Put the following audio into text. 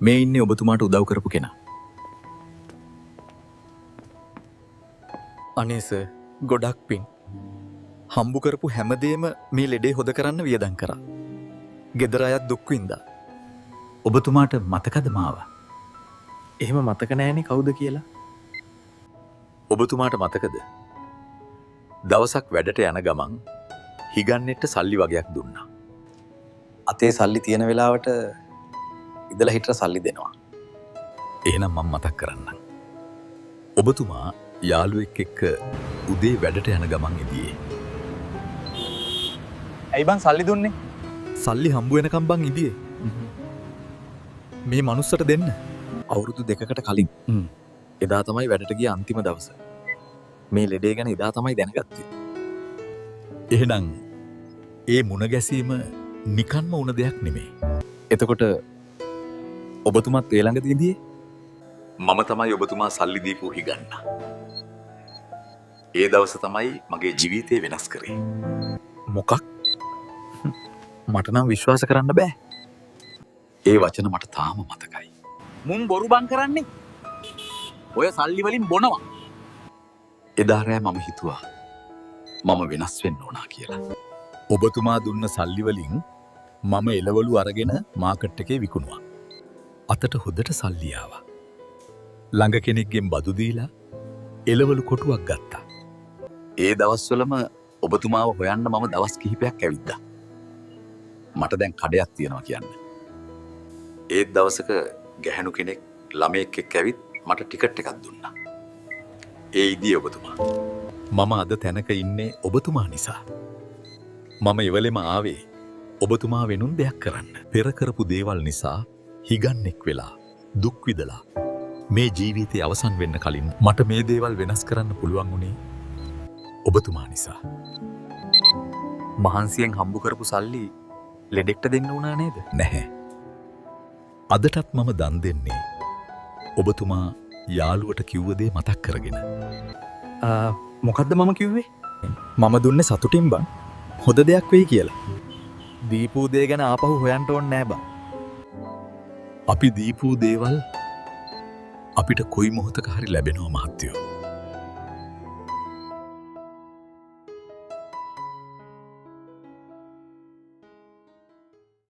මේ ඉන්නේ ඔබතුමාට උදව් කරපු කෙනා. අනේ සර්, ගොඩක් පින්. හම්බු කරපු හැමදේම මේ ලෙඩේ හොද කරන්න වියදම් කරා. ගෙදර අයත් දුක් විඳා. ඔබතුමාට මතකද මාව? එහෙම මතක නෑනේ කවුද කියලා. ඔබතුමාට මතකද? දවසක් වැඩට යන ගමන් හිගන්නෙට සල්ලි වගයක් දුන්නා. අතේ සල්ලි තියෙන වෙලාවට ඉදලා හිටර සල්ලි දෙනවා. එහෙනම් මම මතක් කරන්නම්. ඔබතුමා යාළුවෙක් එක්ක උදේ වැඩට යන ගමන් ඉදියේ. ඇයි බං සල්ලි දුන්නේ? සල්ලි හම්බ වෙනකම් බං ඉදියේ. මේ මනුස්සට දෙන්න. අවුරුදු 2කට කලින්. එදා තමයි වැඩට ගිය අන්තිම දවස. මේ ලෙඩේ ගැන එදා තමයි දැනගත්තේ. එහෙනම් ඒ මුණ ගැසීම නිකන්ම වුණ දෙයක් නෙමෙයි. එතකොට ඔබතුමත් ඒ ළඟ තියදී මම තමයි ඔබතුමා සල්ලි දීපු හිගන්න. ඒ දවස තමයි මගේ ජීවිතේ වෙනස් කරේ. මොකක්? මට නම් විශ්වාස කරන්න බෑ. ඒ වචන මට තාම මතකයි. මුන් බොරු බං කරන්නේ. ඔය සල්ලි වලින් බොනවා. එදා රෑ මම හිතුවා මම වෙනස් වෙන්න ඕනා කියලා. ඔබතුමා දුන්න සල්ලි වලින් මම එළවලු අරගෙන මාකට් එකේ විකුණුවා. අතට හොදට සල්ලි ආවා. ළඟ කෙනෙක්ගෙන් බදු දීලා එළවලු කොටුවක් ගත්තා. ඒ දවස්වලම ඔබතුමාව හොයන්න මම දවස් කිහිපයක් ඇවිද්දා. මට දැන් කඩයක් තියෙනවා කියන්න. ඒත් දවසක ගැහැණු කෙනෙක් ළමයෙක් එක්ක ඇවිත් මට ටිකට් එකක් දුන්නා. ඒ ඉදී ඔබතුමා. මම අද තැනක ඉන්නේ ඔබතුමා නිසා. මම එවලෙම ආවේ ඔබතුමා වෙනුන් දෙයක් කරන්න. පෙර කරපු දේවල් නිසා හිගන්නෙක් වෙලා දුක් විඳලා මේ ජීවිතේ අවසන් වෙන්න කලින් මට මේ දේවල් වෙනස් කරන්න පුළුවන් වුණේ ඔබතුමා නිසා. මහන්සියෙන් හම්බු කරපු සල්ලි ලෙඩෙක්ට දෙන්න වුණා නේද? නැහැ. අදටත් මම දන් දෙන්නේ ඔබතුමා යාළුවට කිව්ව දේ මතක් කරගෙන. මොකද්ද මම කිව්වේ? මම දුන්නේ සතුටින් බං. හොඳ දෙයක් වෙයි කියලා. දීපු දේ ගැන ආපහු හොයන්න ඕනේ නෑ බං. අපි දීපු දේවල් අපිට කොයි මොහොතක හරි ලැබෙනවා මහත්තයෝ.